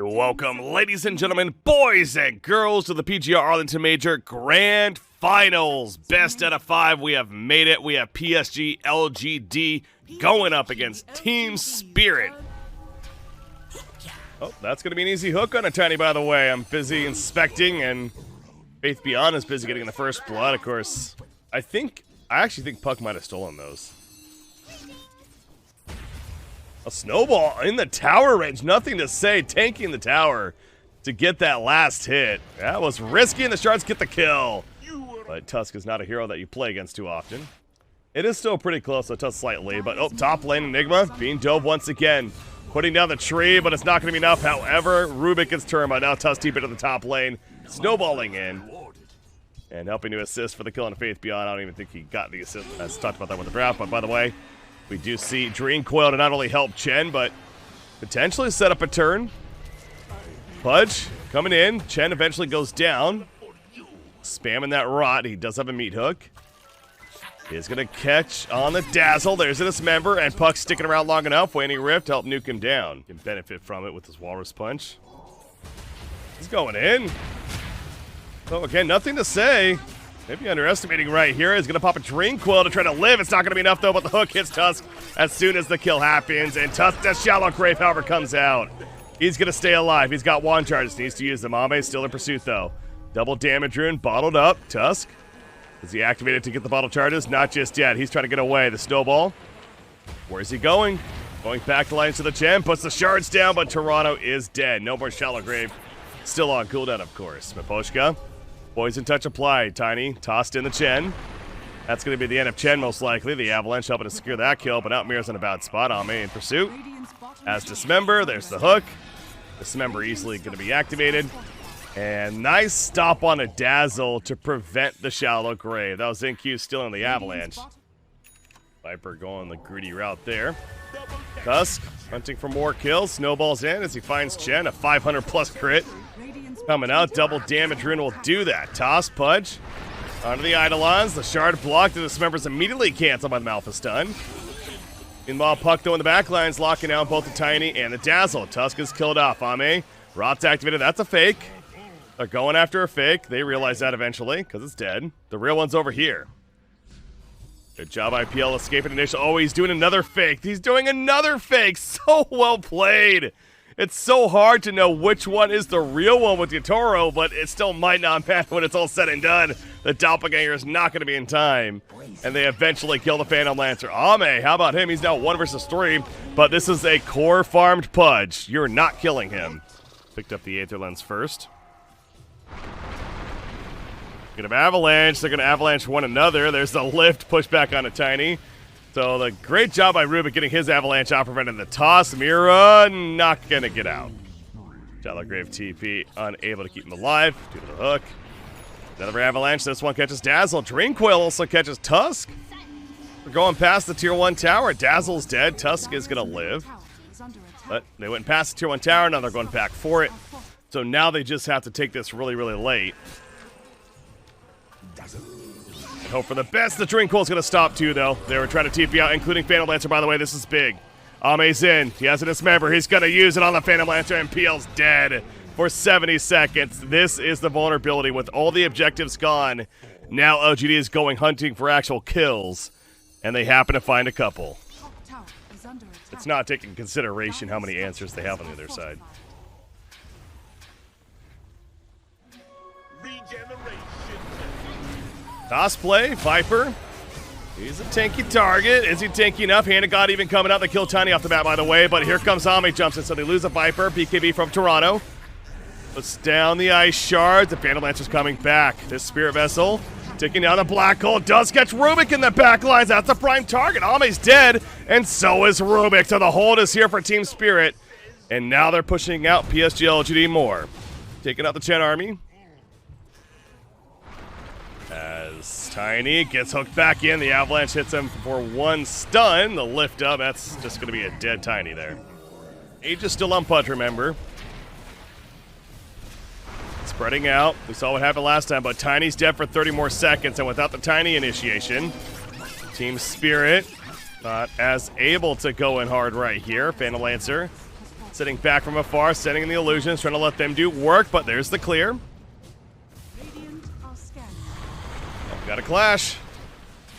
Welcome, ladies and gentlemen, boys and girls, to the PGR Arlington Major Grand Finals. Best out of 5, we have made it. We have PSG.LGD going up against Team Spirit. Oh, that's going to be an easy hook on a Tiny, by the way. I'm busy inspecting, and Faith Beyond is busy getting the first blood, of course. I actually think Puck might have stolen those. A snowball in the tower range, nothing to say, tanking the tower to get that last hit. That was risky, and the Shards get the kill. But Tusk is not a hero that you play against too often. It is still pretty close, so Tusk slightly, but oh, top lane Enigma being dove once again. Putting down the tree, but it's not going to be enough. However, Rubik gets turned by now Tusk deep into the top lane, snowballing in. And helping to assist for the kill on Faith Beyond. I don't even think he got the assist. I talked about that with the draft, but by the way, we do see Dream Coil to not only help Chen, but potentially set up a turn. Pudge coming in. Chen eventually goes down. Spamming that rot. He does have a meat hook. He's going to catch on the Dazzle. There's a Dismember, and Puck's sticking around long enough. Waning Rift to help nuke him down. Can benefit from it with his Walrus Punch. He's going in. So again, nothing to say. Maybe underestimating right here. He's going to pop a Dream Coil to try to live. It's not going to be enough, though, but the hook hits Tusk as soon as the kill happens. And Tusk, that Shallow Grave, however, comes out. He's going to stay alive. He's got wand charges. Needs to use them. Ame still in pursuit, though. Double damage rune, bottled up. Tusk. Is he activated to get the bottle charges? Not just yet. He's trying to get away. The snowball. Where's he going? Going back the lines to the Chen. Puts the Shards down, but Toronto is dead. No more Shallow Grave. Still on cooldown, of course. Miposhka. Poison touch applied. Tiny tossed in the Chen. That's going to be the end of Chen, most likely. The Avalanche helping to secure that kill, but Outmir's in a bad spot. Ame in pursuit. As Dismember, there's the hook. Dismember easily going to be activated. And nice stop on a Dazzle to prevent the Shallow Grave. That was NQ still in the Avalanche. Viper going the greedy route there. Tusk hunting for more kills. Snowballs in as he finds Chen. A 500+ crit. Coming out, double damage rune will do that. Toss, Pudge, onto the Eidolons. The Shard blocked, and the Dismember's immediately canceled by the Malphus stun. Meanwhile, Puck, though, in the back lines, locking down both the Tiny and the Dazzle. Tusk is killed off. Ame, Rot's activated. That's a fake. They're going after a fake. They realize that eventually, because it's dead. The real one's over here. Good job, IPL, escaping initial. Oh, he's doing another fake. He's doing another fake. So well played. It's so hard to know which one is the real one with Yatoro, but it still might not matter when it's all said and done. The Doppelganger is not going to be in time, and they eventually kill the Phantom Lancer. Ame, how about him? He's now 1 versus 3, but this is a core farmed Pudge. You're not killing him. Picked up the Aether Lens first. Gonna have Avalanche. They're going to Avalanche one another. There's the lift, push back on a Tiny. So the great job by Rubik getting his Avalanche out, preventing the toss. Mira not going to get out. Shallow Grave TP unable to keep him alive due to the hook. Another Avalanche. This one catches Dazzle. Dream Coil also catches Tusk. We're going past the Tier 1 tower. Dazzle's dead. Tusk is going to live. But they went past the Tier 1 tower. Now they're going back for it. So now they just have to take this really, really late. Hope for the best. The Dream Coil's going to stop too, though. They were trying to TP out, including Phantom Lancer, by the way. This is big. Ame's in. He has a Dismember. He's going to use it on the Phantom Lancer, and PL's dead for 70 seconds. This is the vulnerability with all the objectives gone. Now LGD is going hunting for actual kills, and they happen to find a couple. It's not taking into consideration how many answers they have on the other side. Toss play, Viper. He's a tanky target. Is he tanky enough? Hand of God even coming out to kill Tiny off the bat, by the way. But here comes Ame, jumps in, so they lose a Viper. BKB from Toronto. Puts down the Ice Shards. The Phantom Lancer's coming back. This Spirit Vessel taking down the Black Hole. Does catch Rubik in the back lines. That's a prime target. Ame's dead, and so is Rubik. So the hold is here for Team Spirit. And now they're pushing out PSG.LGD more. Taking out the Chen army. As Tiny gets hooked back in, the Avalanche hits him for 1 stun. The lift up, that's just going to be a dead Tiny there. Age is still on Pudge, remember. Spreading out. We saw what happened last time, but Tiny's dead for 30 more seconds, and without the Tiny initiation, Team Spirit not as able to go in hard right here. Phantom Lancer Sitting back from afar, setting in the illusions, trying to let them do work, but there's the clear. Oh, got a clash.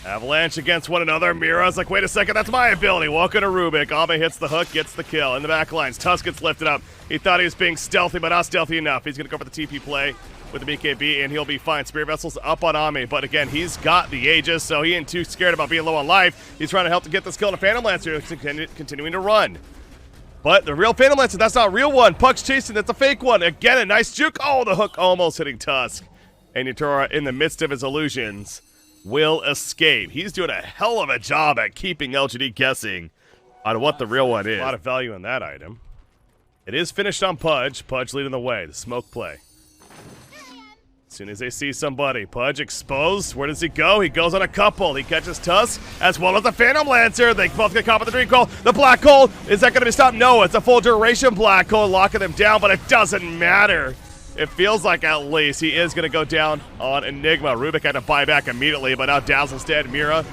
Avalanche against one another. Mira's like, wait a second, that's my ability. Welcome to Rubik. Ame hits the hook, gets the kill. In the back lines, Tusk gets lifted up. He thought he was being stealthy, but not stealthy enough. He's going to go for the TP play with the BKB, and he'll be fine. Spirit Vessel's up on Ame, but again, he's got the Aegis, so he ain't too scared about being low on life. He's trying to help to get this kill on a Phantom Lancer, continuing to run. But the real Phantom Lancer, that's not a real one. Puck's chasing, that's a fake one. Again, a nice juke. Oh, the hook almost hitting Tusk. And Yatora, in the midst of his illusions, will escape. He's doing a hell of a job at keeping LGD guessing on what the real one is. A lot of value in that item. It is finished on Pudge. Pudge leading the way. The smoke play. As soon as they see somebody, Pudge exposed. Where does he go? He goes on a couple. He catches Tusk as well as the Phantom Lancer. They both get caught with the Dream Coil. The Black Hole, is that going to be stopped? No, it's a full duration Black Hole locking them down, but it doesn't matter. It feels like at least he is going to go down on Enigma. Rubik had to buy back immediately, but now Dazzle's dead. Mira,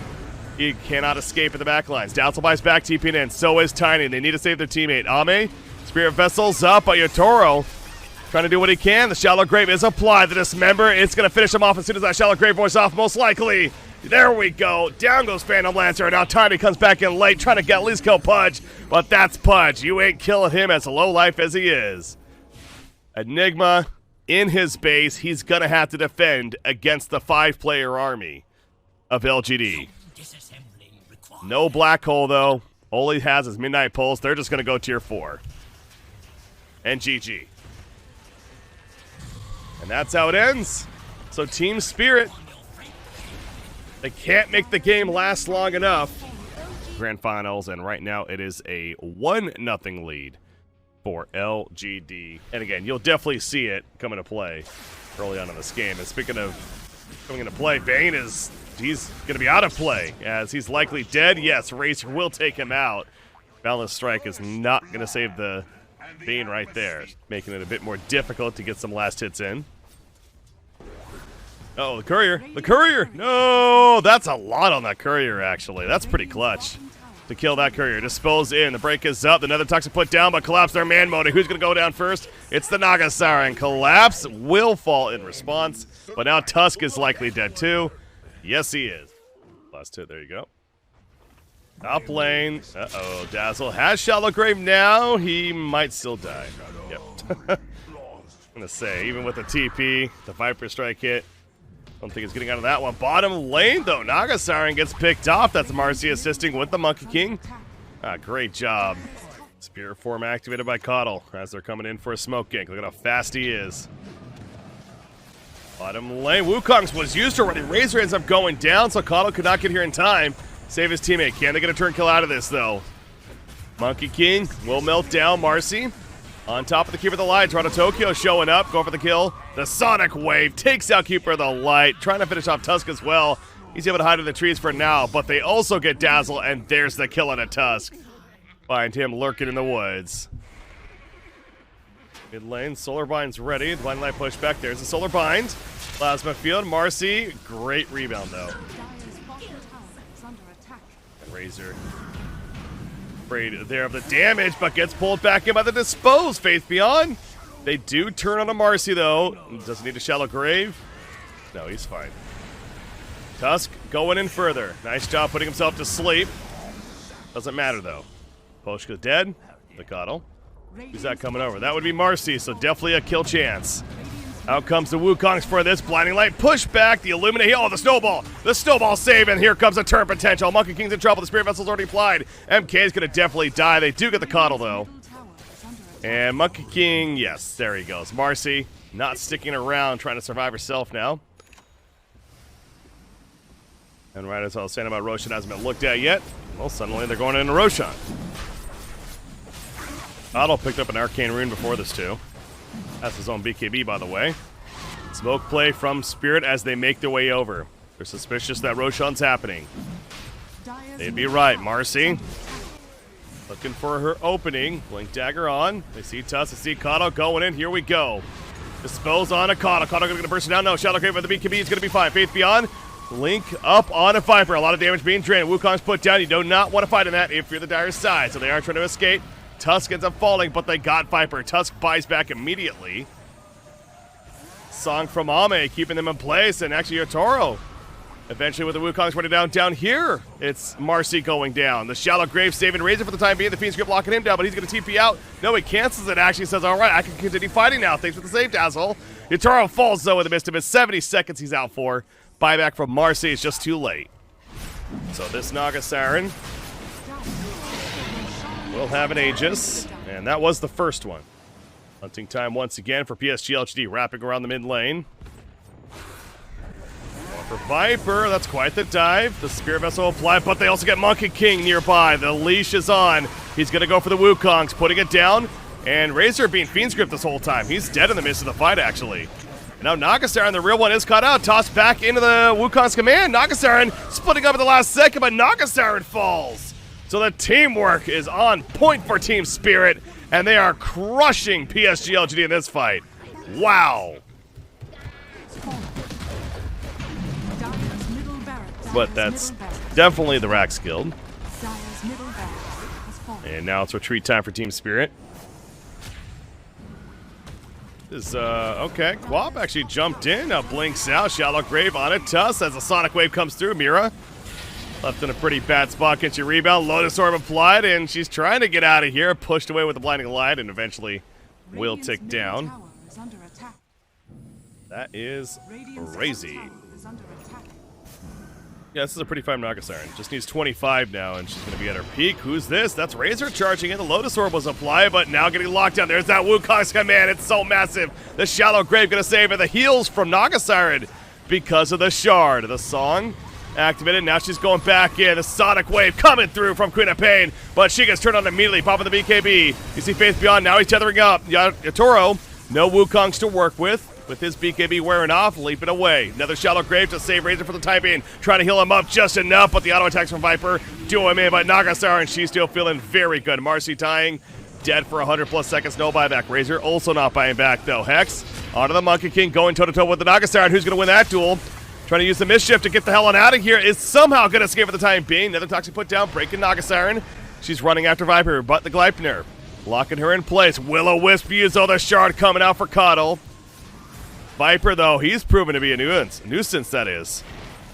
he cannot escape in the back lines. Dazzle buys back, TPing in. So is Tiny. They need to save their teammate. Ame, Spirit Vessel's up, but Yotoro trying to do what he can. The Shallow Grave is applied. The Dismember, it's going to finish him off as soon as that Shallow Grave voice off, most likely. There we go. Down goes Phantom Lancer. Now Tiny comes back in late, trying to get at least kill Pudge. But that's Pudge. You ain't killing him as low life as he is. Enigma in his base. He's going to have to defend against the 5-player army of LGD. No Black Hole, though. All he has is Midnight Pulse. They're just going to go tier 4. And GG. And that's how it ends. So Team Spirit, they can't make the game last long enough. Grand Finals, and right now it is a 1-0 lead for LGD. And again, you'll definitely see it come into play early on in this game. And speaking of coming into play, Bane he's going to be out of play as he's likely dead. Yes, Razor will take him out. Balance Strike is not going to save the Bane right there, making it a bit more difficult to get some last hits in. Oh, the Courier. The Courier! No! That's a lot on that Courier, actually. That's pretty clutch to kill that Courier. Dispose in. The break is up. The Nether Toxic put down, but Collapse their man mode. Who's going to go down first? It's the Nagasara, and Collapse will fall in response, but now Tusk is likely dead too. Yes, he is. Last hit. There you go. Top lane. Uh-oh. Dazzle has Shallow Grave now. He might still die. Yep. I'm going to say, even with the TP, the Viper Strike hit, I don't think he's getting out of that one. Bottom lane, though. Naga Siren gets picked off. That's Marcy assisting with the Monkey King. Great job. Spirit form activated by Coddle as they're coming in for a smoke gank. Look at how fast he is. Bottom lane. Wukong's was used already. Razor ends up going down, so Coddle could not get here in time. Save his teammate. Can they get a turn kill out of this, though? Monkey King will melt down Marcy. On top of the Keeper of the Light, Toronto Tokyo showing up, going for the kill. The Sonic Wave takes out Keeper of the Light, trying to finish off Tusk as well. He's able to hide in the trees for now, but they also get Dazzle, and there's the kill on a Tusk. Find him lurking in the woods. Mid lane, Solar Bind's ready. The Blind Light push back. There's the Solar Bind. Plasma Field, Marcy. Great rebound, though. And Razor. Afraid there of the damage, but gets pulled back in by the Dispose. Faith Beyond. They do turn on a Marcy, though. Doesn't need a Shallow Grave. No, he's fine. Tusk going in further. Nice job putting himself to sleep. Doesn't matter, though. Poshka's dead. The Coddle. Who's that coming over? That would be Marcy, so definitely a kill chance. Out comes the Wukongs for this. Blinding Light push back. The Illuminate. Oh, the Snowball. The Snowball save, and here comes a turn potential. Monkey King's in trouble. The Spirit Vessel's already applied. MK is going to definitely die. They do get the Coddle, though. And Monkey King, yes, there he goes. Marcy not sticking around, trying to survive herself now. And right as I was saying about Roshan hasn't been looked at yet, well, suddenly they're going into Roshan. Coddle picked up an Arcane Rune before this, too. That's his own BKB, by the way. Smoke play from Spirit as they make their way over. They're suspicious that Roshan's happening. They'd be right. Marcy looking for her opening. Blink Dagger on. They see Tusk. They see Coddle going in. Here we go. Dispose on a Coddle. Coddle going to burst it down. No, Shallow Grave with the BKB is going to be fine. Faith Beyond. Link up on a Viper. A lot of damage being drained. Wukong's put down. You do not want to fight in that if you're the Dire side. So they are trying to escape. Tusk ends up falling, but they got Viper. Tusk buys back immediately. Song from Ame keeping them in place, and actually Yotaro. Eventually with the Wukong's running down here, it's Marcy going down. The Shallow Grave saving Razor for the time being. The Fiend's Grip locking him down, but he's going to TP out. No, he cancels it actually, says, all right, I can continue fighting now. Thanks for the save, Dazzle. Yotaro falls though in the midst of it. 70 seconds he's out for. Buyback from Marcy is just too late. So this Naga Siren will have an Aegis, and that was the first one. Hunting time once again for PSG.LGD, wrapping around the mid lane. For Viper, that's quite the dive. The Spirit Vessel applied, but they also get Monkey King nearby. The leash is on. He's going to go for the Wukongs, putting it down. And Razor being Fiend's Grip this whole time. He's dead in the midst of the fight, actually. And now Nagasiren, the real one, is caught out. Tossed back into the Wukong's command. Nagasiren splitting up at the last second, but Nagasiren falls. So the teamwork is on point for Team Spirit, and they are crushing PSG.LGD in this fight. Wow. But that's definitely the Rax Guild. And now it's retreat time for Team Spirit. This okay, Quap actually jumped in, now blinks out, Shallow Grave on it, Tuss as a Sonic Wave comes through, Mira. Left in a pretty bad spot, gets your rebound, Lotus Orb applied, and she's trying to get out of here, pushed away with the Blinding Light, and eventually will tick down. That is crazy. Yeah, this is a pretty fine Naga Siren. Just needs 25 now, and she's going to be at her peak. Who's this? That's Razor charging in. The Lotus Orb was applied, but now getting locked down. There's that Wukong's command. It's so massive. The Shallow Grave going to save her. The heals from Naga Siren because of the Shard. The Song activated. Now she's going back in. The Sonic Wave coming through from Queen of Pain, but she gets turned on immediately, popping the BKB. You see Faith Beyond. Now he's tethering up. Yotaro, no Wukongs to work with his BKB wearing off, leaping away. Another Shallow Grave to save Razor for the time being. Trying to heal him up just enough, but the auto attacks from Viper do him in. But Nagasiren, she's still feeling very good. Marcy tying, dead for 100 plus seconds, no buyback. Razor also not buying back though. Hex onto the Monkey King, going toe-to-toe with the Nagasiren. Who's going to win that duel? Trying to use the Mischief to get the hell on out of here. Is somehow going to escape for the time being. Another Toxic put down, breaking Nagasiren. She's running after Viper, but the Gleipnir locking her in place. Will-O-Wisp use all the Shard coming out for Coddle. Viper, though, he's proven to be a nuisance, that is.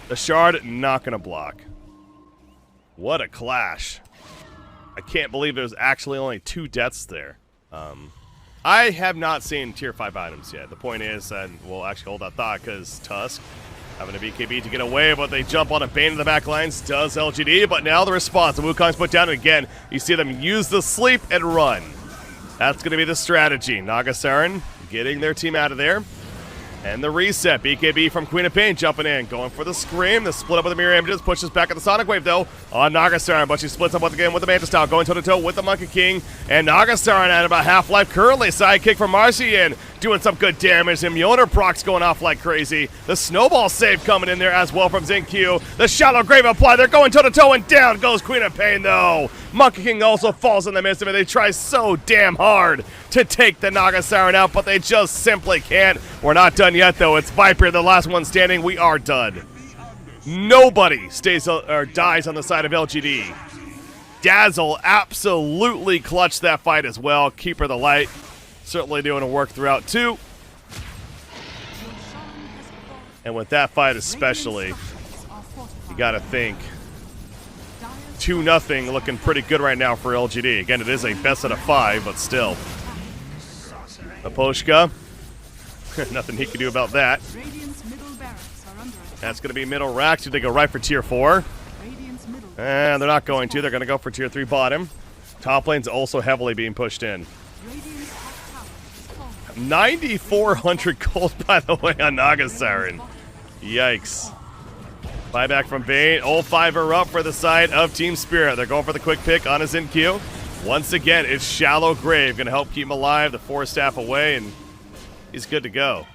The Shard not going to block. What a clash. I can't believe there's actually only 2 deaths there. I have not seen tier 5 items yet. The point is, and we'll actually hold that thought, because Tusk having a BKB to get away, but they jump on a Bane in the back lines, does LGD, but now the response. The Wukong's put down, and again, you see them use the sleep and run. That's going to be the strategy. Nagasiren getting their team out of there. And the reset, BKB from Queen of Pain jumping in, going for the Scream. The split up with the Mirror Images, pushes back at the Sonic Wave though on Nagasiren, but she splits up once again with the Manta Style, going toe-to-toe with the Monkey King. And Nagasiren at about half-life currently, sidekick from Marcian, doing some good damage. And Mjolnir procs going off like crazy. The Snowball save coming in there as well from Zinq. The Shallow Grave apply, they're going toe-to-toe, and down goes Queen of Pain though. Monkey King also falls in the midst of it. They try so damn hard to take the Nagasiren out, but they just simply can't. We're not done yet though. It's Viper, the last one standing. We are done. Nobody stays or dies on the side of LGD. Dazzle absolutely clutched that fight as well. Keeper the Light certainly doing a work throughout too. And with that fight especially, you gotta think 2-0 looking pretty good right now for LGD. Again, it is a best out of 5, but still. Aposhka, nothing he can do about that. That's going to be middle racks. Do they go right for tier 4? And they're not going to. They're going to go for tier 3 bottom. Top lane's also heavily being pushed in. 9,400 gold, by the way, on Nagasiren. Yikes. Buyback from Bane. All 5 are up for the side of Team Spirit. They're going for the quick pick on his Zinq. Once again, it's Shallow Grave. Going to help keep him alive. The 4 staff away, and he's good to go.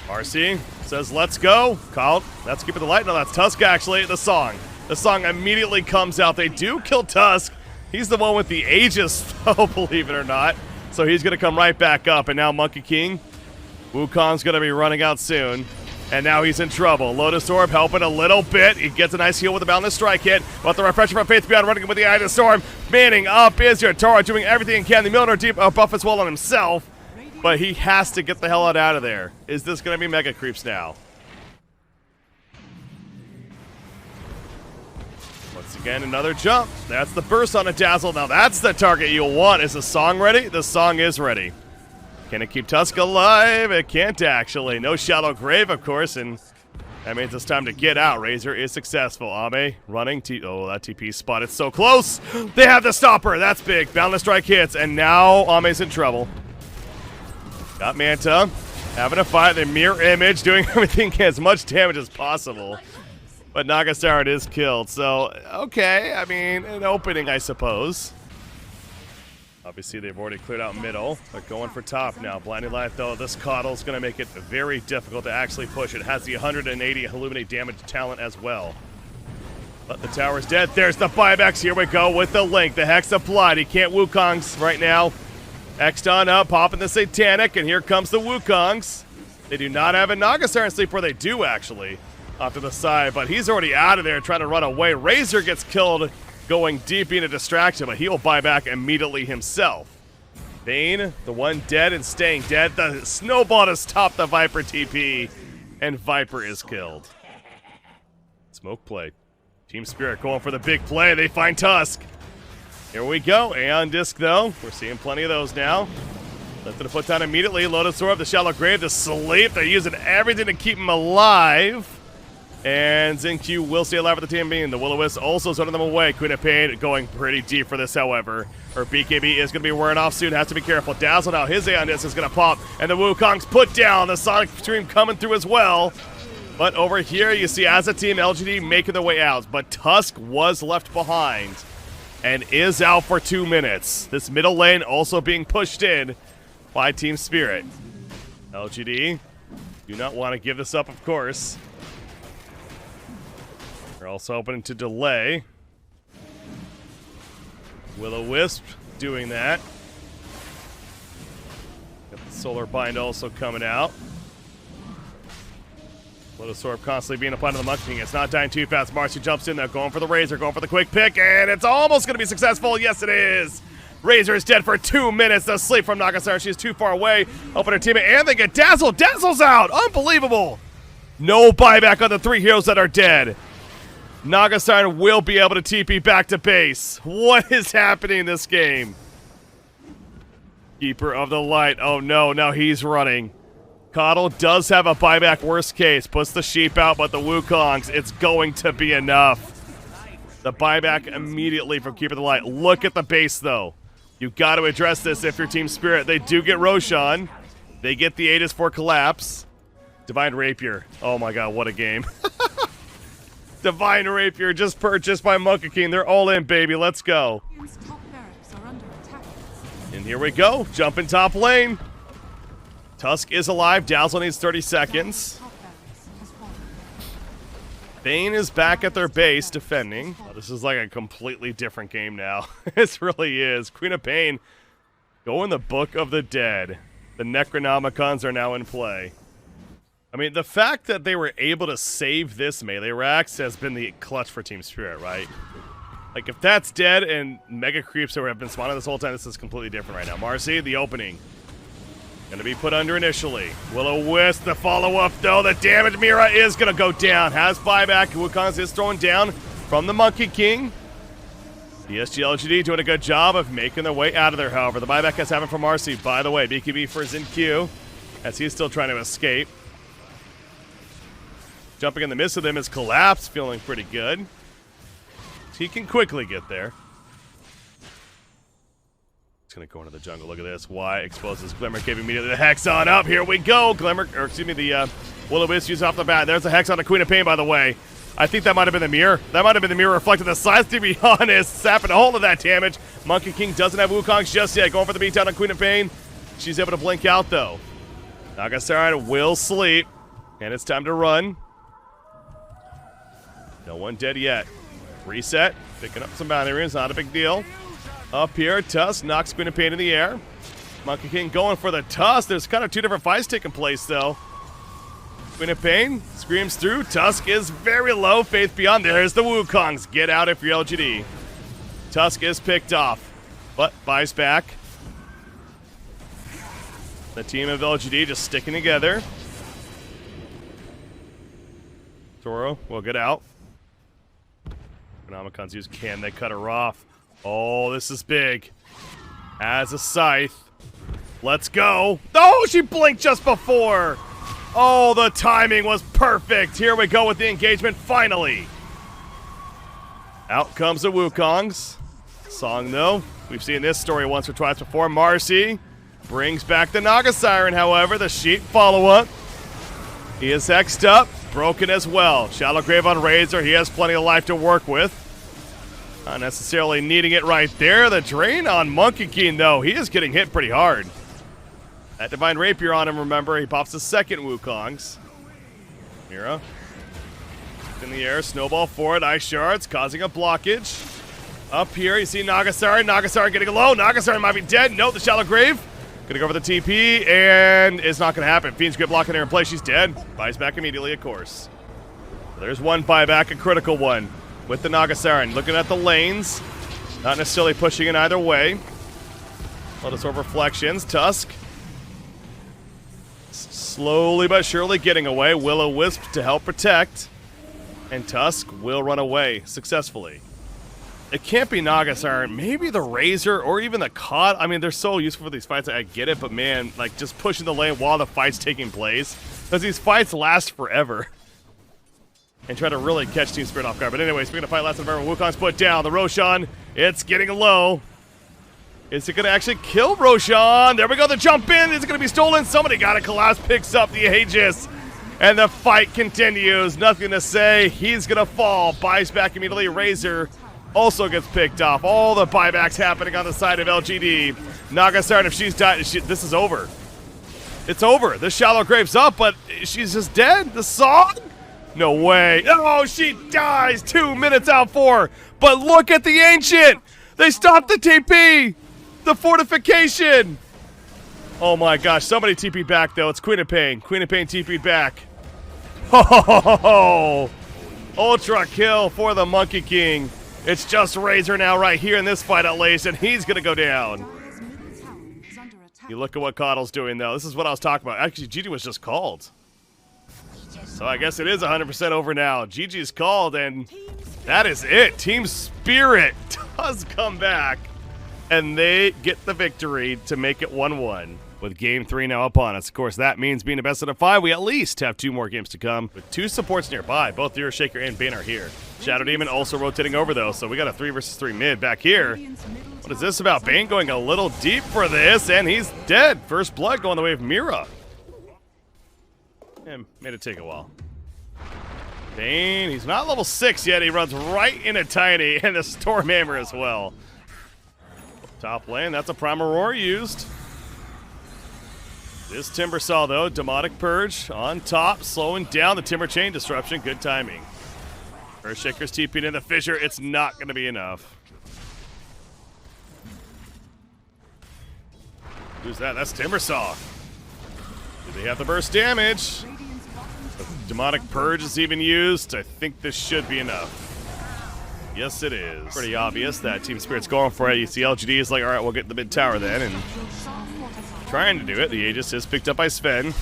RC says, let's go. Called. That's Keeper the Light. No, that's Tusk, actually. The Song. The Song immediately comes out. They do kill Tusk. He's the one with the Aegis, though, believe it or not. So he's going to come right back up. And now Monkey King. Wukong's going to be running out soon. And now he's in trouble. Lotus Orb helping a little bit. He gets a nice heal with a boundless strike hit. But the refresher from Faith Beyond running with the Eye of the Storm. Manning up is your Toro, doing everything he can. The Mjolnir deep buff as well on himself. But he has to get the hell out of there. Is this going to be Mega Creeps now? Once again, another jump. That's the burst on a Dazzle. Now that's the target you'll want. Is the song ready? The song is ready. Can it keep Tusk alive? It can't actually. No shallow grave, of course, and that means it's time to get out. Razor is successful. Ame running. Oh, that TP spot. It's so close. They have the stopper. That's big. Boundless strike hits, and now Ame's in trouble. Got Manta. Having a fight. The mirror image doing everything as much damage as possible. But Nagasaran is killed. So, okay. I mean, an opening, I suppose. Obviously, they've already cleared out middle. They're going for top now. Blinding Light, though, this Coddle is going to make it very difficult to actually push. It has the 180 Illuminate damage talent as well. But the tower's dead. There's the buybacks. Here we go with the Link. The Hex applied. He can't Wukongs right now. Xdon up, popping the Satanic, and here comes the Wukongs. They do not have a Nagasaran sleep, where they do, actually, off to the side. But he's already out of there trying to run away. Razor gets killed going deep being a distraction, but he will buy back immediately himself. Bane, the one dead and staying dead. The Snowball has topped the Viper TP, and Viper is killed. Smoke play. Team Spirit going for the big play. They find Tusk. Here we go. Aeon Disc, though. We're seeing plenty of those now. Lifted a foot down immediately. Lotus Orb, the Shallow Grave, the Sleep. They're using everything to keep him alive. And Xingqiu will stay alive with the team being. The Will-O-Wisp also sending them away. Queen of Pain going pretty deep for this, however. Her BKB is going to be wearing off soon. Has to be careful. Dazzle now. His Aeon Disc is going to pop. And the Wukong's put down. The Sonic Stream coming through as well. But over here, you see as a team, LGD making their way out. But Tusk was left behind and is out for 2 minutes. This middle lane also being pushed in by Team Spirit. LGD do not want to give this up, of course. They're also hoping to delay. Will-O-Wisp doing that. Got the Solar Bind also coming out. Lotus Orb constantly being applied to the Monkey King. It's not dying too fast. Marcy jumps in there, going for the Razor, going for the quick pick, and it's almost going to be successful. Yes, it is. Razor is dead for 2 minutes. The sleep from Nagasaran. She's too far away. Helping her teammate, and they get Dazzled. Dazzle's out. Unbelievable. No buyback on the 3 heroes that are dead. Nagasaran will be able to TP back to base. What is happening in this game? Keeper of the Light. Oh no, now he's running. Coddle does have a buyback worst case. Puts the sheep out, but the Wukongs, it's going to be enough. The buyback immediately from Keeper of the Light. Look at the base, though. You've got to address this if you're Team Spirit. They do get Roshan. They get the Aegis for Collapse. Divine Rapier. Oh my god, what a game. Divine Rapier just purchased by Monkey King. They're all in, baby. Let's go. And here we go. Jumping top lane. Tusk is alive. Dazzle needs 30 seconds. Bane is back at their base defending. Oh, this is like a completely different game now. This really is. Queen of Pain go in the Book of the Dead. The Necronomicons are now in play. I mean, the fact that they were able to save this melee Rax has been the clutch for Team Spirit, right? Like, if that's dead and Mega Creeps have been spawning this whole time, this is completely different right now. Marcy, the opening. Gonna be put under initially. Will-O-Wisp, the follow-up, though. The damage Mira is gonna go down. Has buyback. Wukongs is thrown down from the Monkey King. PSG.LGD doing a good job of making their way out of there, however. The buyback has happened from Marcy. By the way, BKB for Xingqiu, as he's still trying to escape. Jumping in the midst of them is Collapse, feeling pretty good. He can quickly get there. He's going to go into the jungle. Look at this. Y exposes Glimmer Cave immediately. The Hex on up. Here we go. Glimmer, or excuse me, the Will-O-Wisp used off the bat. There's the Hex on the Queen of Pain, by the way. I think that might have been the mirror. That might have been the mirror reflecting the size, to be honest. Sapping a hold of that damage. Monkey King doesn't have Wukongs just yet. Going for the beatdown on Queen of Pain. She's able to blink out, though. Nagasaran will sleep. And it's time to run. No one dead yet. Reset. Picking up some bounty runes. Not a big deal. Up here, Tusk knocks Queen of Pain in the air. Monkey King going for the Tusk. There's kind of 2 different fights taking place, though. Queen of Pain screams through. Tusk is very low. Faith Beyond. There's the Wukongs. Get out if you're LGD. Tusk is picked off, but buys back. The team of LGD just sticking together. Toro will get out. Economicon's used. Can they cut her off? Oh, this is big. As a scythe. Let's go. Oh, she blinked just before. Oh, the timing was perfect. Here we go with the engagement finally. Out comes the Wukongs. Song, though, we've seen this story once or twice before. Marcy brings back the Naga Siren, however. The Sheep follow-up. He is hexed up. Broken as well. Shallow Grave on Razor. He has plenty of life to work with. Not necessarily needing it right there. The drain on Monkey King, though. He is getting hit pretty hard. That Divine Rapier on him, remember. He pops the second Wukongs. Mira. In the air. Snowball forward. Ice Shards causing a blockage. Up here, you see Nagasari. Nagasari getting low. Nagasari might be dead. No, the Shallow Grave. Gonna go for the TP, and it's not gonna happen. Fiend's Grip locking her in place. She's dead. Buys back immediately, of course. There's one buyback, a critical one, with the Nagasari. Looking at the lanes. Not necessarily pushing in either way. Lotus Orb Reflections. Tusk. Slowly but surely getting away. Will-O-Wisp to help protect. And Tusk will run away successfully. It can't be Nagasari. Maybe the Razor or even the Cod. I mean, they're so useful for these fights. I get it, but man, like just pushing the lane while the fight's taking place. Because these fights last forever. And try to really catch Team Spirit off guard. But anyway, speaking of fight lasting forever, Wukong's put down. The Roshan, it's getting low. Is it going to actually kill Roshan? There we go, the jump in. Is it going to be stolen? Somebody got it. Collapse picks up the Aegis. And the fight continues. Nothing to say. He's going to fall. Buys back immediately. Razor also gets picked off. All the buybacks happening on the side of LGD. Nagasari, if she's died, this is over. It's over. The Shallow Grave's up, but she's just dead. The song? No way. Oh, she dies 2 minutes out 4. But look at the Ancient. They stopped the TP. The fortification. Oh my gosh. Somebody TP back, though. It's Queen of Pain. Queen of Pain TP back. Ho ho ho ho. Ultra kill for the Monkey King. It's just Razor now right here in this fight at least, and he's going to go down. You look at what Coddle's doing, though. This is what I was talking about. Actually, GG was just called. So I guess it is 100% over now. GG's called, and that is it. Team Spirit does come back, and they get the victory to make it 1-1. With Game 3 now upon us. Of course, that means being a best out of 5, we at least have 2 more games to come. With 2 supports nearby, both Euro Shaker and Bane are here. Shadow Demon also rotating over, though, so we got a 3 versus 3 mid back here. What is this about? Bane going a little deep for this, and he's dead. First blood going the way of Mira. And made it take a while. Bane, he's not level 6 yet. He runs right into Tiny, and the Stormhammer as well. Top lane, that's a Prime Aurora used. This Timbersaw, though, Demonic Purge on top, slowing down the Timber Chain Disruption. Good timing. Earthshaker's TP'd in the fissure. It's not going to be enough. Who's that? That's Timbersaw. Do they have the burst damage? The Demonic Purge is even used. I think this should be enough. Yes, it is. Pretty obvious that Team Spirit's going for it. You see LGD is like, all right, we'll get the mid tower then, and trying to do it. The Aegis is picked up by Sven.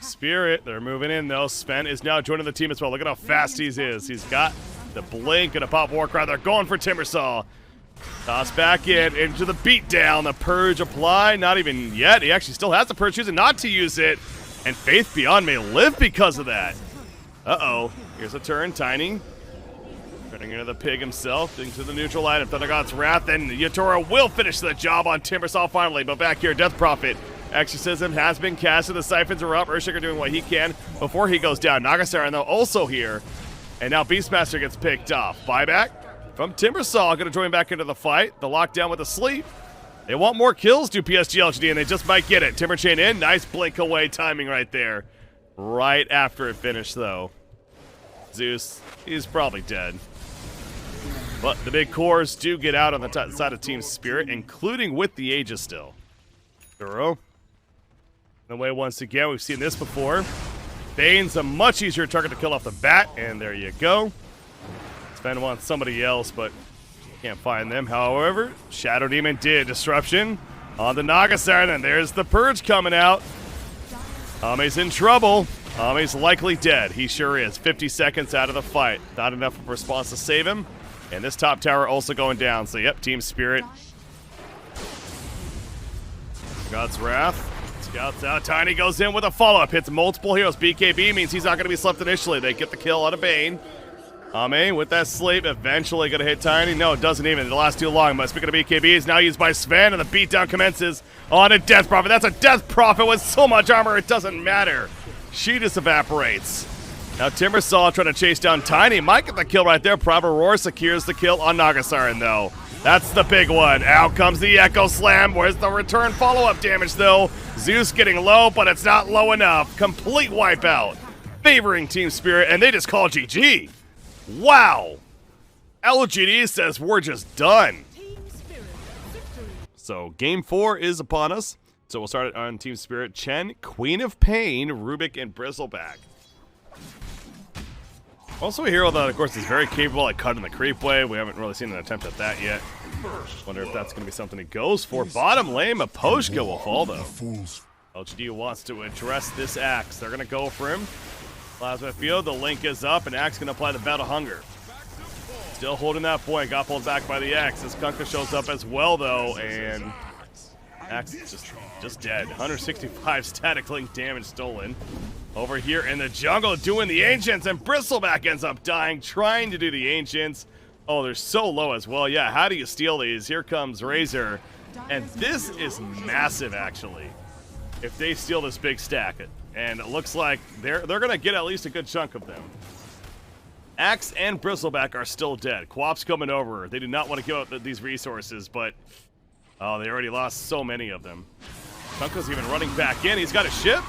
Spirit, they're moving in though. Sven is now joining the team as well. Look at how fast he is. He's got the blink and a pop Warcry. They're going for Timbersaw. Toss back into the beatdown. The Purge apply. Not even yet. He actually still has the Purge, choosing not to use it. And Faith Beyond may live because of that. Uh-oh. Here's a turn. Tiny. Turning into the pig himself, into the neutral item, Thunder God's Wrath, and Yatora will finish the job on Timbersaw finally. But back here, Death Prophet. Exorcism has been casted, the Siphons are up, Earthshaker doing what he can before he goes down. Nagasari, though, also here. And now Beastmaster gets picked off. Buyback from Timbersaw, gonna join back into the fight. The lockdown with the sleep. They want more kills, do PSG.LGD, and they just might get it. Timber Chain in, nice blink away timing right there. Right after it finished, though. Zeus, he's probably dead. But the big cores do get out on the side of Team Spirit, including with the Aegis still. Duro. The way once again, we've seen this before. Bane's a much easier target to kill off the bat, and there you go. Sven wants somebody else, but can't find them. However, Shadow Demon did. Disruption on the Naga Siren, and there's the Purge coming out. Ame's in trouble. Ame's likely dead. He sure is. 50 seconds out of the fight. Not enough of a response to save him. And this top tower also going down. So, yep, Team Spirit. God's Wrath. Scouts out. Tiny goes in with a follow-up. Hits multiple heroes. BKB means he's not going to be slept initially. They get the kill on a Bane. Ame with that sleep. Eventually going to hit Tiny. No, it doesn't even. It lasts too long. But speaking of BKB, is now used by Sven, and the beatdown commences on a Death Prophet. That's a Death Prophet with so much armor, it doesn't matter. She just evaporates. Now Timbersaw trying to chase down Tiny. Might get the kill right there. Proper Roar secures the kill on Nagasarin, though. That's the big one. Out comes the Echo Slam. Where's the return follow-up damage, though? Zeus getting low, but it's not low enough. Complete wipeout. Favoring Team Spirit, and they just call GG. Wow. LGD says we're just done. So Game 4 is upon us. So we'll start it on Team Spirit. Chen, Queen of Pain, Rubik, and Bristleback. Also a hero that, of course, is very capable at cutting the creep wave. We haven't really seen an attempt at that yet. Wonder if that's going to be something he goes for. Bottom lane, Aposhka will fall, though. LGD wants to address this Axe. They're going to go for him. Plasma Field, the link is up, and Axe going to apply the Battle Hunger. Still holding that point. Got pulled back by the Axe. This Kunkka shows up as well, though, and Axe is just dead. 165 static link damage stolen. Over here in the jungle doing the Ancients, and Bristleback ends up dying trying to do the Ancients. Oh, they're so low as well. Yeah, how do you steal these? Here comes Razor, and this is massive, actually, if they steal this big stack. And it looks like they're going to get at least a good chunk of them. Axe and Bristleback are still dead. Quap's coming over. They do not want to give up these resources, but oh, they already lost so many of them. Kunkka's even running back in. He's got a ship.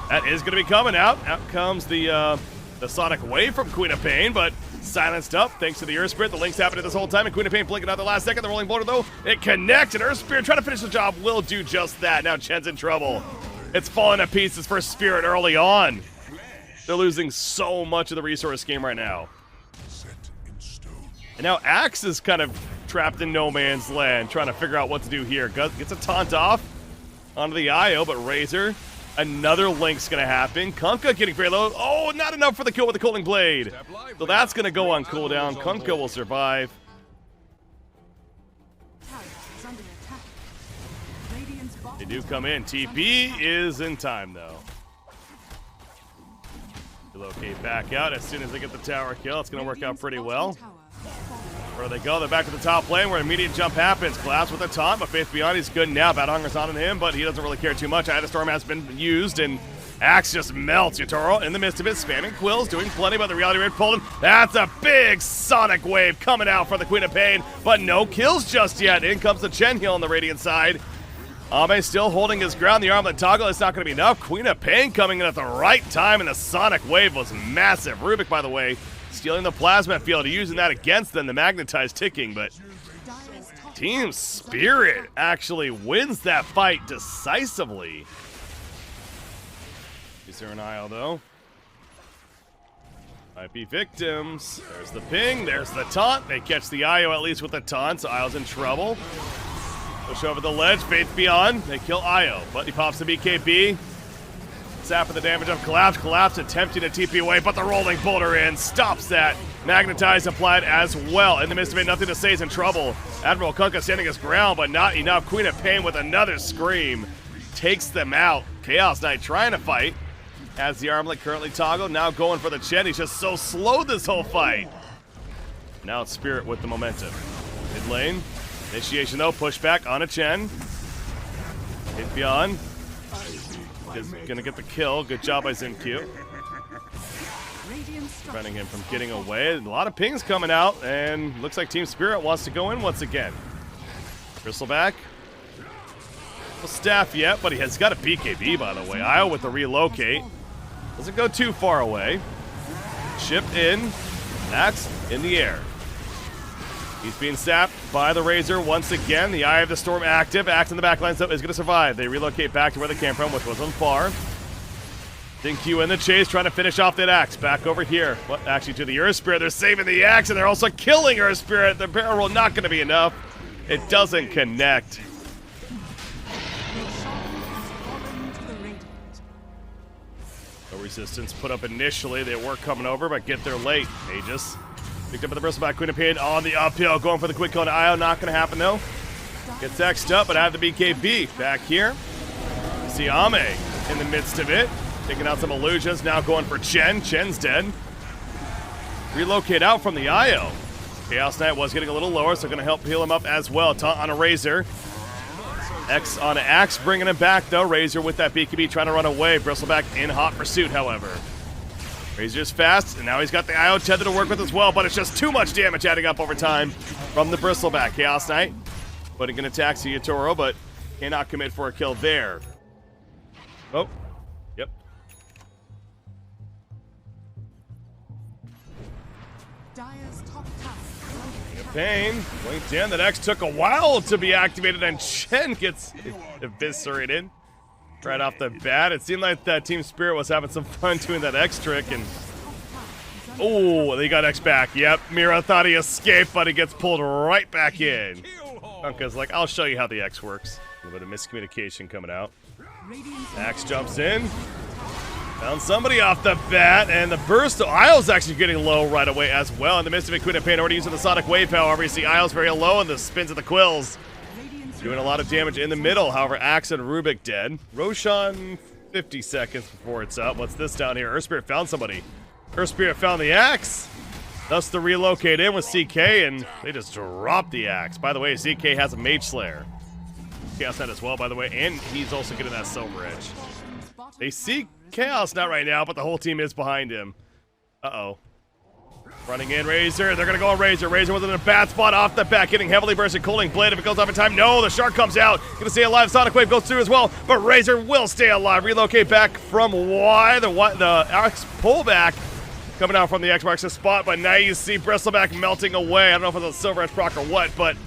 That is going to be coming out. Out comes the Sonic Wave from Queen of Pain, but silenced up thanks to the Earth Spirit. The link's happening this whole time, and Queen of Pain blinking out the last second. The rolling boulder, though, it connects, and Earth Spirit trying to finish the job will do just that. Now Chen's in trouble. It's falling to pieces for Spirit early on. They're losing so much of the resource game right now. And now Axe is kind of trapped in no man's land, trying to figure out what to do here. Gets a taunt off onto the IO, but Razor, another link's going to happen. Kunkka getting very low. Oh, not enough for the kill with the Cooling Blade. So that's going to go on cooldown. Kunkka will survive. They do come in. TP is in time, though. Relocate back out as soon as they get the tower kill. It's going to work out pretty well. Where they go? They're back to the top lane where immediate jump happens. Collapse with a taunt, but Faith Beyond, he's good now. Battle Hunger's on him, but he doesn't really care too much. Ida Storm has been used, and Axe just melts. Yatoro in the midst of it, spamming Quills, doing plenty, but the Reality Raid pulled him. That's a big Sonic Wave coming out for the Queen of Pain, but no kills just yet. In comes the Chen heal on the Radiant side. Ame still holding his ground. The armlet toggle is not going to be enough. Queen of Pain coming in at the right time, and the Sonic Wave was massive. Rubik, by the way, stealing the Plasma Field, using that against them, the Magnetized ticking, but Team Spirit actually wins that fight decisively. Is there an IO, though? Might be victims. There's the ping, there's the taunt. They catch the IO at least with the taunt, so IO's in trouble. Push over the ledge, Faith Beyond. They kill IO, but he pops the BKB. Zap for the damage of Collapse. Collapse attempting to TP away, but the rolling boulder in stops that. Magnetize applied as well. In the midst of it, nothing to say, is in trouble. Admiral Kunkka standing his ground, but not enough. Queen of Pain with another scream takes them out. Chaos Knight trying to fight. Has the armlet currently toggled. Now going for the Chen. He's just so slow this whole fight. Now it's Spirit with the momentum. Mid lane. Initiation though, pushback on a Chen. Hit Beyond. Is gonna get the kill. Good job by ZinQ. Preventing him from getting away. A lot of pings coming out, and looks like Team Spirit wants to go in once again. Bristleback. No staff yet, but he has got a BKB, by the way. Io with the relocate. Doesn't go too far away. Ship in. Axe in the air. He's being sapped by the Razor once again. The Eye of the Storm active. Axe in the backline is going to survive. They relocate back to where they came from, which was on far. Think you in the chase, trying to finish off that axe. Back over here. What? Actually, to the Earth Spirit. They're saving the axe, and they're also killing Earth Spirit. The barrel roll not going to be enough. It doesn't connect. No resistance put up initially. They were coming over, but get there late. Aegis picked up with the Bristleback Queen of Pain on the uphill, going for the quick cone. IO not going to happen though. Gets X'd up, but I have the BKB back here. See Ame in the midst of it. Taking out some illusions, now going for Chen. Chen's dead. Relocate out from the IO. Chaos Knight was getting a little lower, so going to help heal him up as well. Taunt on a Razor. X on an Axe, bringing him back though. Razor with that BKB trying to run away. Bristleback in hot pursuit, however. Razor's fast, and now he's got the IO tether to work with as well, but it's just too much damage adding up over time from the Bristleback. Chaos Knight putting an attack to Yatoro, but cannot commit for a kill there. Oh. Yep. Pain. Linked in. That X took a while to be activated, and Chen gets eviscerated right off the bat. It seemed like that Team Spirit was having some fun doing that X trick, and oh, they got X back. Yep, Mira thought he escaped, but he gets pulled right back in. Unka's like, I'll show you how the X works. A little bit of miscommunication coming out. Axe jumps in. Found somebody off the bat, and the burst. Isles actually getting low right away as well. In the midst of it, Queen of Pain already using the Sonic Wave. However, you see Isles very low, and the spins of the Quills doing a lot of damage in the middle. However, Axe and Rubik dead. Roshan 50 seconds before it's up. What's this down here? Earth Spirit found somebody. Earth Spirit found the Axe. Thus the relocate in with CK, and they just dropped the Axe. By the way, CK has a Mage Slayer. Chaos Knight as well, by the way, and he's also getting that Silver Edge. They see Chaos Knight right now, but the whole team is behind him. Uh-oh. Running in, Razor. They're going to go on Razor. Razor was in a bad spot off the back, getting heavily bursted. Cooling Blade if it goes off in time. No, the Shark comes out. Going to stay alive. Sonic Wave goes through as well, but Razor will stay alive. Relocate back from Y. The X pullback coming out from the X marks the spot, but now you see Bristleback melting away. I don't know if it's a Silver Edge proc or what, but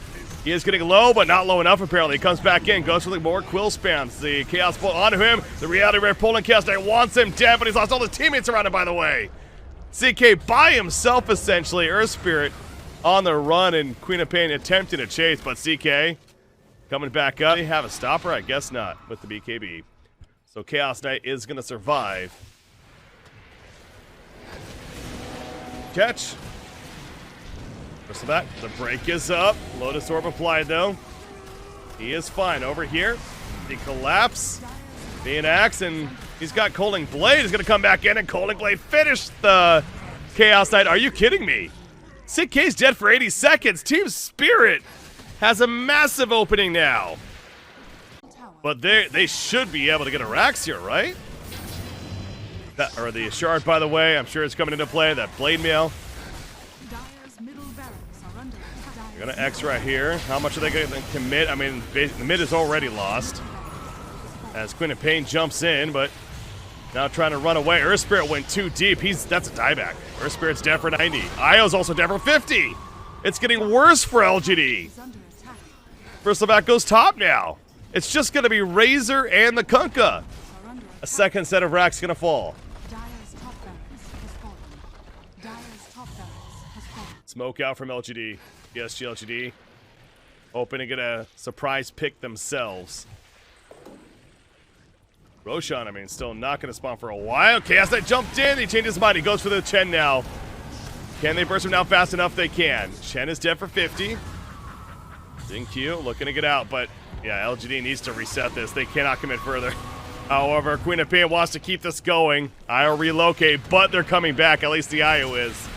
he is getting low, but not low enough apparently. He comes back in, goes for the more Quill spams. The Chaos Bolt onto him. The Reality Rare pulling Chaos Knight wants him dead, but he's lost all his teammates around him, by the way. CK by himself, essentially. Earth Spirit on the run, and Queen of Pain attempting to chase, but CK coming back up. They have a stopper? I guess not with the BKB. So Chaos Knight is going to survive. Catch. Bristleback, the break is up. Lotus Orb applied though. He is fine over here. The collapse. Being Axe, and he's got Coaling Blade. He's gonna come back in, and Coaling Blade finished the Chaos Knight. Are you kidding me? CK's dead for 80 seconds. Team Spirit has a massive opening now. But they should be able to get a Rax here, right? That, or the Shard, by the way, I'm sure it's coming into play. That Blade Mail. They're gonna X right here. How much are they gonna commit? I mean, the mid is already lost. As Queen of Pain jumps in, but now trying to run away. Earth Spirit went too deep. That's a dieback. Earth Spirit's dead for 90. Io's also dead for 50. It's getting worse for LGD. Bristleback goes top now. It's just gonna be Razor and the Kunkka. A second set of racks gonna fall. Smoke out from LGD. PSG.LGD. Hoping to get a surprise pick themselves. Roshan, I mean, still not going to spawn for a while. Chaos Knight jumped in. He changed his mind. He goes for the Chen now. Can they burst him down fast enough? They can. Chen is dead for 50. Q looking to get out, but yeah, LGD needs to reset this. They cannot commit further. However, Queen of Pain wants to keep this going. IO relocate, but they're coming back. At least the IO is.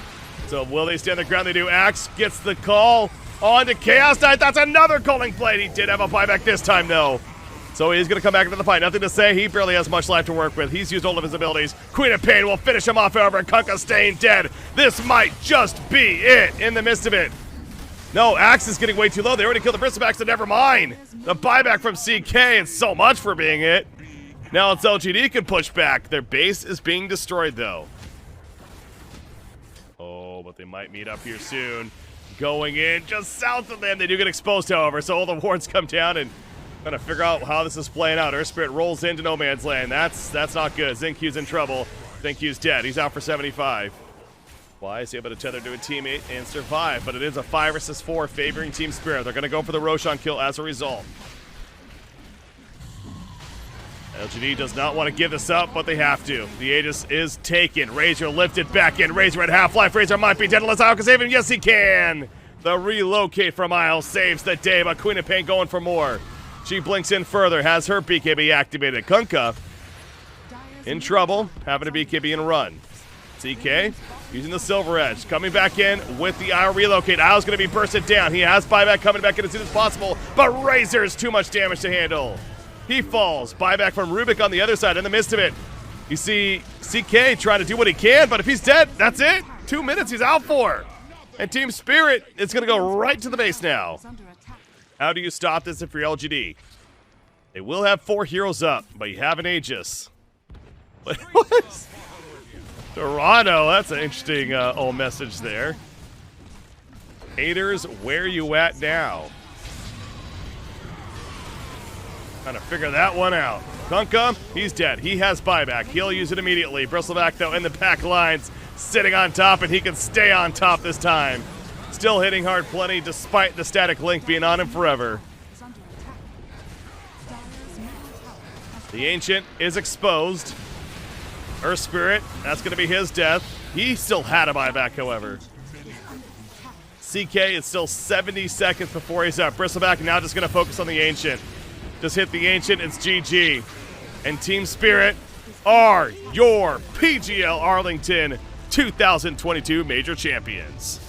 So will they stand the ground? They do. Axe gets the call on to Chaos Knight. That's another Calling Blade. He did have a buyback this time, though. So he's going to come back into the fight. Nothing to say. He barely has much life to work with. He's used all of his abilities. Queen of Pain will finish him off, however. Kunkka staying dead. This might just be it in the midst of it. No, Axe is getting way too low. They already killed the Bristleback, so never mind. The buyback from CK, and so much for being it. Now it's LGD can push back. Their base is being destroyed, though. Oh, but they might meet up here soon. Going in just south of them. They do get exposed, however, so all the wards come down, and Trying to figure out how this is playing out. Earth Spirit rolls into no man's land. That's not good. Xinq's in trouble. Xinq's dead. He's out for 75. Why is he able to tether to a teammate and survive? But it is a 5 versus 4 favoring Team Spirit. They're going to go for the Roshan kill as a result. LGD does not want to give this up, but they have to. The Aegis is taken. Razor lifted back in. Razor at half-life. Razor might be dead unless Isle can save him. Yes, he can. The relocate from Isle saves the day, but Queen of Pain going for more. She blinks in further, has her BKB activated. Kunkka in trouble, having a BKB and run. CK using the Silver Edge, coming back in with the Isle relocate. Isle's going to be bursted down. He has buyback coming back in as soon as possible, but Razor's too much damage to handle. He falls. Buyback from Rubik on the other side in the midst of it. You see CK trying to do what he can, but if he's dead, that's it. 2 minutes he's out for. And Team Spirit is going to go right to the base now. How do you stop this if you're LGD? They will have 4 heroes up, but you have an Aegis. What? Toronto, that's an interesting old message there. Haters, where you at now? Trying to figure that one out. Kunkka, he's dead. He has buyback. He'll use it immediately. Bristleback, though, in the pack lines, sitting on top, and he can stay on top this time. Still hitting hard plenty despite the static link being on him forever. The Ancient is exposed. Earth Spirit, that's going to be his death. He still had a buyback, however. CK is still 70 seconds before he's up. Bristleback now just going to focus on the Ancient. Just hit the Ancient, it's GG. And Team Spirit are your PGL Arlington 2022 Major Champions.